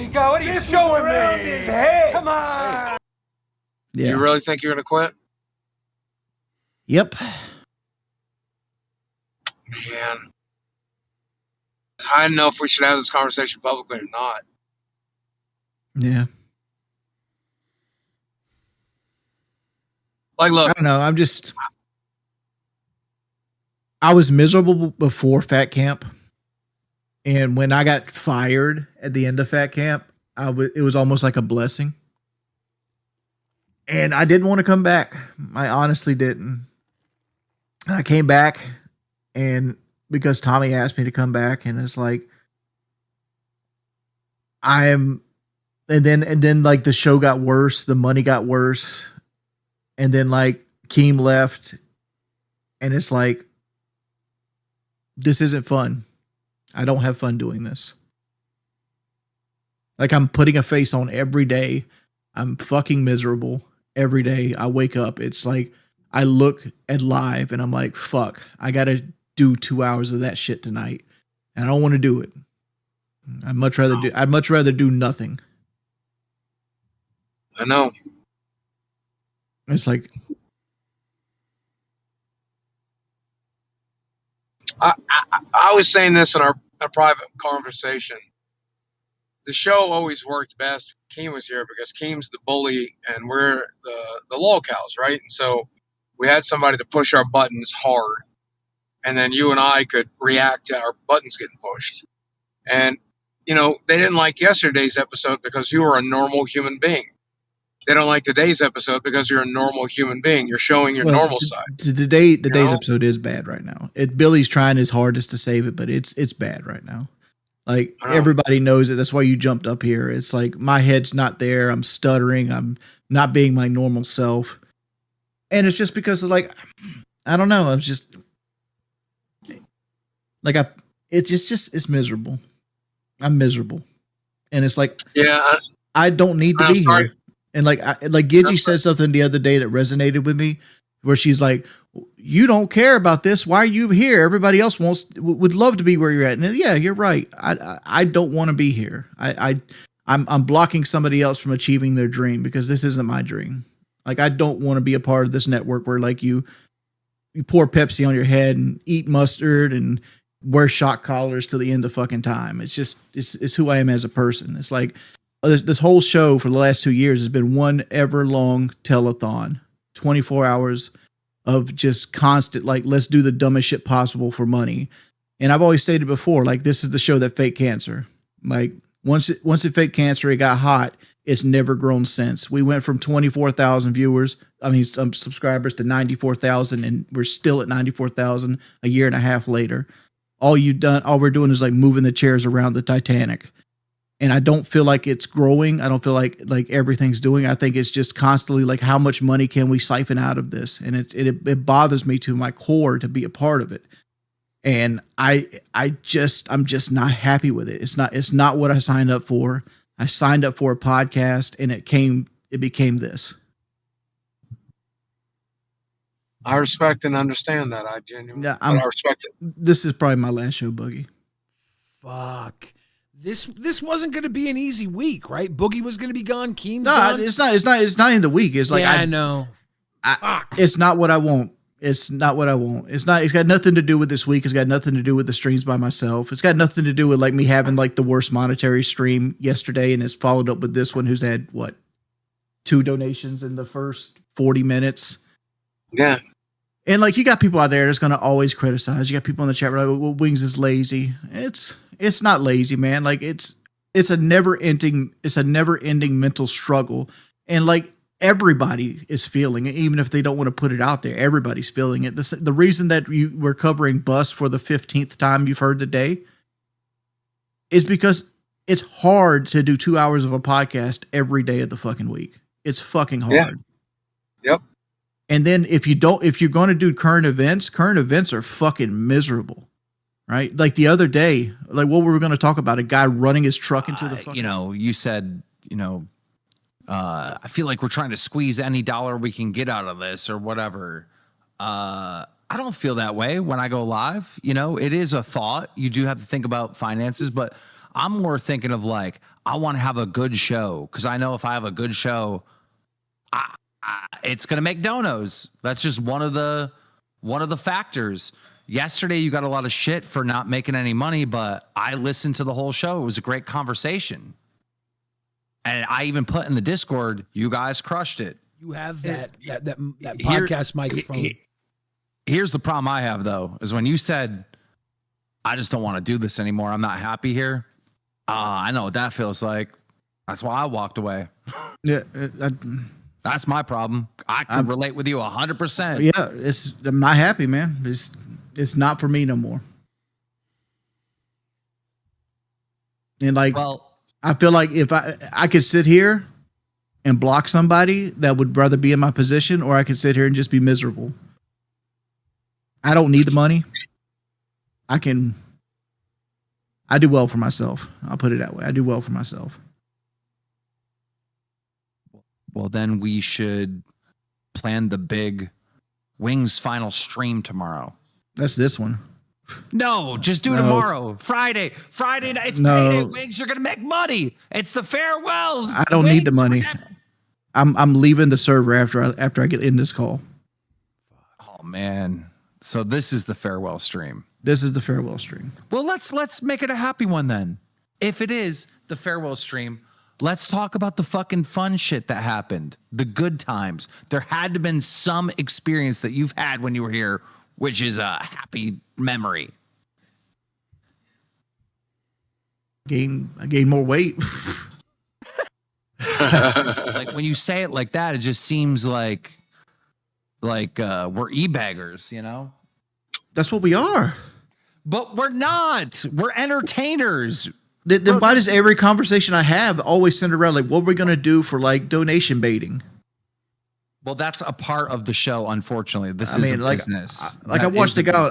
you go. What are you showing me? His head. Come on. Yeah. You really think you're going to quit? Yep. Man. I don't know if we should have this conversation publicly or not. Yeah. Like, look. I don't know. I was miserable before Fat Camp. And when I got fired at the end of Fat Camp, it was almost like a blessing. And I didn't want to come back. I honestly didn't. And I came back, and because Tommy asked me to come back, and it's like, and then like the show got worse, the money got worse, and then like Keem left, and it's like, this isn't fun. I don't have fun doing this. Like, I'm putting a face on every day. I'm fucking miserable every day. I wake up. It's like, I look at live and I'm like, fuck, I got to do 2 hours of that shit tonight. And I don't want to do it. I'd much rather do nothing. I know. It's like, I was saying this in our private conversation. The show always worked best when Keem was here because Keem's the bully and we're the LolCows, right? And so we had somebody to push our buttons hard, and then you and I could react to our buttons getting pushed. And, you know, they didn't like yesterday's episode because you were a normal human being. They don't like today's episode because you're a normal human being. You're showing your normal side. Today's episode is bad right now. Billy's trying his hardest to save it, but it's bad right now. Like, everybody knows it. That's why you jumped up here. It's like, my head's not there. I'm stuttering. I'm not being my normal self. And it's just because of, like, I don't know. I'm just like, it's miserable. I'm miserable. And it's like, yeah, I don't need to be here. And like Gidgy said something the other day that resonated with me, where she's like, "You don't care about this. Why are you here? Everybody else would love to be where you're at." And yeah, you're right. I don't want to be here. I'm blocking somebody else from achieving their dream because this isn't my dream. Like, I don't want to be a part of this network where like you pour Pepsi on your head and eat mustard and wear shock collars till the end of fucking time. It's just it's who I am as a person. It's like, this whole show for the last 2 years has been one ever long telethon, 24 hours of just constant, like, let's do the dumbest shit possible for money. And I've always stated before, like, this is the show that faked cancer. Like, once it faked cancer, it got hot. It's never grown since. We went from 24,000 subscribers to 94,000, and we're still at 94,000 a year and a half later. All we're doing is like moving the chairs around the Titanic. And I don't feel like it's growing. I don't feel like everything's doing. I think it's just constantly like, how much money can we siphon out of this? And it bothers me to my core to be a part of it. And I'm just not happy with it. It's not what I signed up for. I signed up for a podcast, and it became this. I respect and understand that. I genuinely, I respect it. This is probably my last show, Boogie. Fuck. This wasn't going to be an easy week, right? Boogie was going to be gone. Keem's gone. It's not in the week. It's like, I know. It's not what I want. It's not what I want. It's got nothing to do with this week. It's got nothing to do with the streams by myself. It's got nothing to do with like me having like the worst monetary stream yesterday, and it's followed up with this one who's had 2 donations in the first 40 minutes. Yeah. And like, you got people out there that's going to always criticize. You got people in the chat where like, well, Wings is lazy. It's not lazy, man. Like, it's a never ending mental struggle. And like, everybody is feeling it, even if they don't want to put it out there. Everybody's feeling it. The reason that we're covering Bus for the 15th time you've heard today is because it's hard to do 2 hours of a podcast every day of the fucking week. It's fucking hard. Yeah. Yep. And then if you're going to do current events are fucking miserable, right? Like the other day, like what we were going to talk about, a guy running his truck into the fucking... you said, I feel like we're trying to squeeze any dollar we can get out of this or whatever. I don't feel that way when I go live. It is a thought. You do have to think about finances, but I'm more thinking of like, I want to have a good show because I know if I have a good show, it's gonna make donos. That's just one of the factors. Yesterday, you got a lot of shit for not making any money, but I listened to the whole show. It was a great conversation. And I even put in the Discord, you guys crushed it. You have that podcast microphone. Here's the problem I have, though, is when you said, I just don't want to do this anymore. I'm not happy here. I know what that feels like. That's why I walked away. Yeah. That's my problem. I can relate with you 100%. Yeah, I'm not happy, man. It's not for me no more. And like, I feel like if I could sit here and block somebody that would rather be in my position, or I could sit here and just be miserable. I don't need the money. I do well for myself. I'll put it that way. I do well for myself. Well, then we should plan the big Wings final stream tomorrow. That's this one. No, just do tomorrow. Friday night. It's payday. Wings, you're gonna make money. It's the farewells. I don't need the money. I'm leaving the server after I get in this call. Oh man. So this is the farewell stream. This is the farewell stream. Well, let's make it a happy one then. If it is the farewell stream, let's talk about the fucking fun shit that happened. The good times. There had to have been some experience that you've had when you were here, which is a happy memory. I gained more weight. Like when you say it like that, it just seems like we're e-baggers, you know? That's what we are. But we're not. We're entertainers. Then why does every conversation I have always center around like what we're gonna do for like donation baiting? Well, that's a part of the show, unfortunately. This is a business. I watched a guy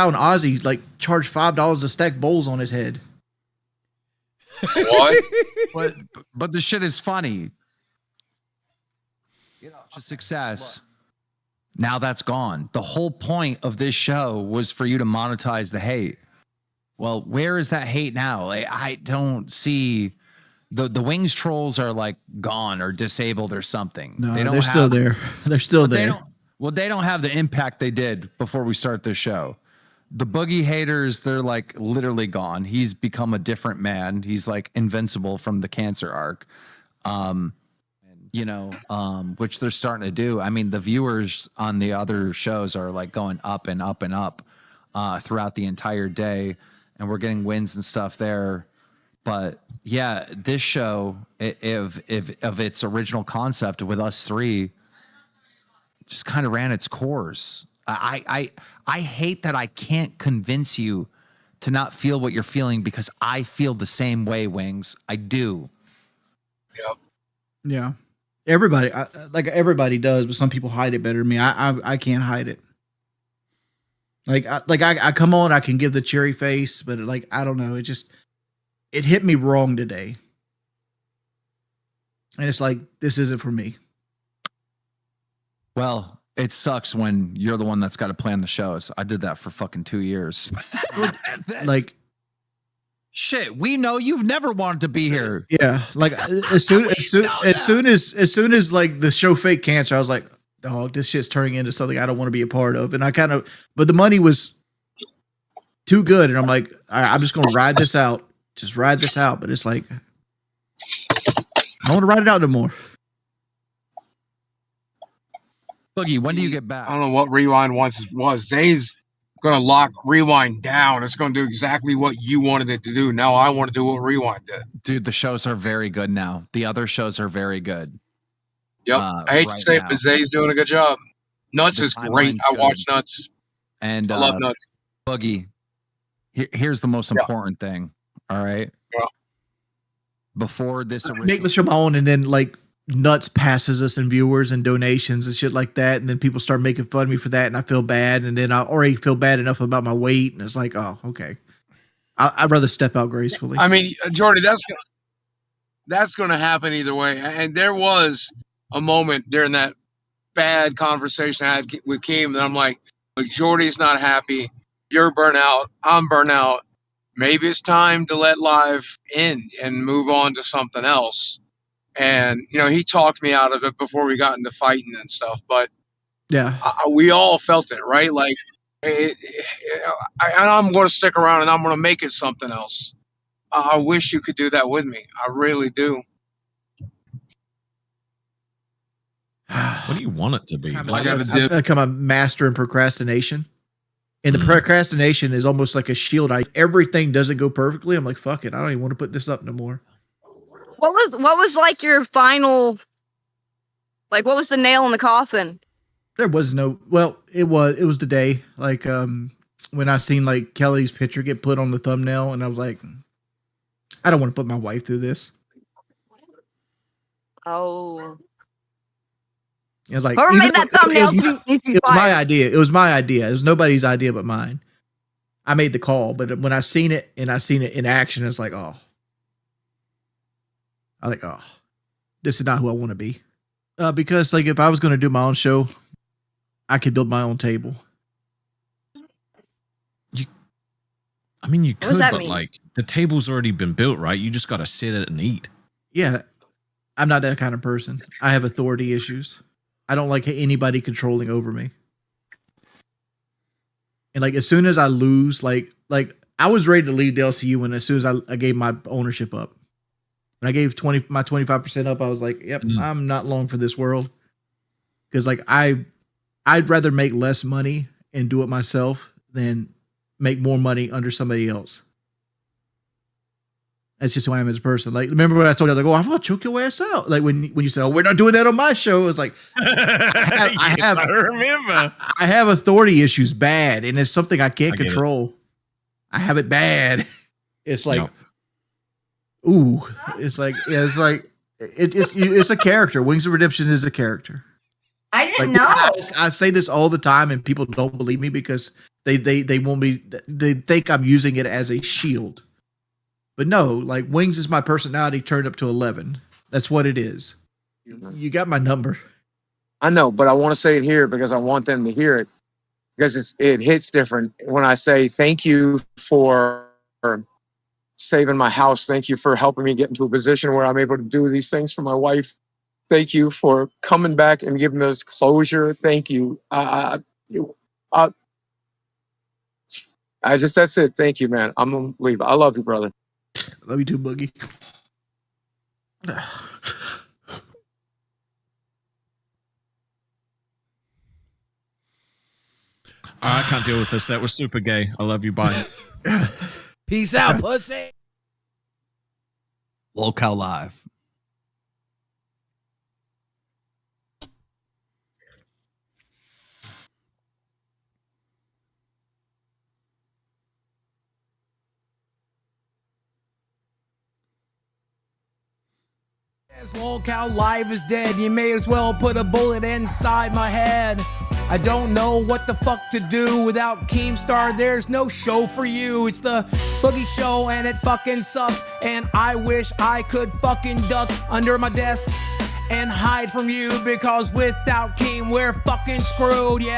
on Aussie like charge $5 to stack bowls on his head. What? but the shit is funny. You know, just success. Now that's gone. The whole point of this show was for you to monetize the hate. Well, where is that hate now? Like, I don't see the Wings trolls are like gone or disabled or something. No, they're still there. They're still there. They don't have the impact they did before we start this show. The Boogie haters, they're like literally gone. He's become a different man. He's like invincible from the cancer arc. Which they're starting to do. I mean, the viewers on the other shows are like going up and up and up throughout the entire day, and we're getting wins and stuff there. But yeah, this show, if of its original concept with us three, just kind of ran its course. I hate that I can't convince you to not feel what you're feeling because I feel the same way, Wings. I do. Yep. Yeah. Everybody does, but some people hide it better than me. I can't hide it. I come on, I can give the cherry face, but I don't know. It hit me wrong today. And it's like, this isn't for me. Well, it sucks when you're the one that's got to plan the shows. I did that for fucking 2 years. Shit, we know you've never wanted to be here. Yeah, as soon as like the show Fake Cancer, I was like, dog, this shit's turning into something I don't want to be a part of. And but the money was too good, and I'm like, all right, I'm just gonna ride this out. Just ride this out. But it's like, I don't want to ride it out no more. Boogie, when do you get back? I don't know what Rewind was. Zay's going to lock Rewind down. It's going to do exactly what you wanted it to do. Now I want to do what Rewind did. Dude, the shows are very good now. The other shows are very good. Yep. I hate to say it, but Zay's doing a good job. Nuts is great. I watch Nuts. And I love Nuts. Boogie, here's the most important thing. All right. Yeah. Before this, make the show my own, and then Nuts passes us in viewers and donations and shit like that, and then people start making fun of me for that, and I feel bad, and then I already feel bad enough about my weight, and it's like, oh, okay, I'd rather step out gracefully. I mean, Jordy, that's going to happen either way. And there was a moment during that bad conversation I had with Keem that I'm like, Jordy's not happy, you're burnt out, I'm burnt out, maybe it's time to let live end and move on to something else. And, you know, he talked me out of it before we got into fighting and stuff, but Yeah. we all felt it, right? Like, I'm going to stick around and I'm going to make it something else. I wish you could do that with me. I really do. What do you want it to be? I've become a master in procrastination. And the procrastination is almost like a shield. Everything doesn't go perfectly. I'm like, fuck it. I don't even want to put this up no more. What was like your final, like, what was the nail in the coffin? There was no, well, it was the day, like, when I seen like Kelly's picture get put on the thumbnail, and I was like, I don't want to put my wife through this. Oh. It was like, Whoever made that thumbnail needs to be it was fired. my idea. It was my idea. It was nobody's idea but mine. I made the call, but when I seen it and I seen it in action, it's like, oh. I'm like, oh, this is not who I want to be. Because like if I was going to do my own show, I could build my own table. I mean, you could, but mean? like the table's already been built, right? You just got to sit it and eat. Yeah, I'm not that kind of person. I have authority issues. I don't like anybody controlling over me. And like as soon as I lose, like I was ready to leave the LCU when as soon as I gave my ownership up. When I gave my 25% up, I was like, yep, I'm not long for this world. Because like I'd rather make less money and do it myself than make more money under somebody else. That's just who I am as a person. Like, remember when I told you, like, oh, I'm gonna choke your ass out. Like when you said, oh, we're not doing that on my show. It's like, I remember. I have authority issues bad, and it's something I can't control. I have it bad. It's like, ooh, it's like, yeah, it's like, it's a character. Wings of Redemption is a character. I didn't Like, know. I say this all the time, and people don't believe me because they won't be. They think I'm using it as a shield. But no, like Wings is my personality turned up to 11. That's what it is. You got my number. I know, but I want to say it here because I want them to hear it because it hits different when I say thank you for saving my house. Thank you for helping me get into a position where I'm able to do these things for my wife. Thank you for coming back and giving us closure. Thank you. That's it. Thank you, man. I'm gonna leave. I love you, brother. Love you too, Boogie. I can't deal with this. That was super gay. I love you. Bye. Peace out, pussy. LolCowLive. LolCowLive is dead. You may as well put a bullet inside my head. I don't know what the fuck to do without Keemstar. There's no show for you. It's the Boogie Show and it fucking sucks. And I wish I could fucking duck under my desk and hide from you because without Keem we're fucking screwed. Yeah.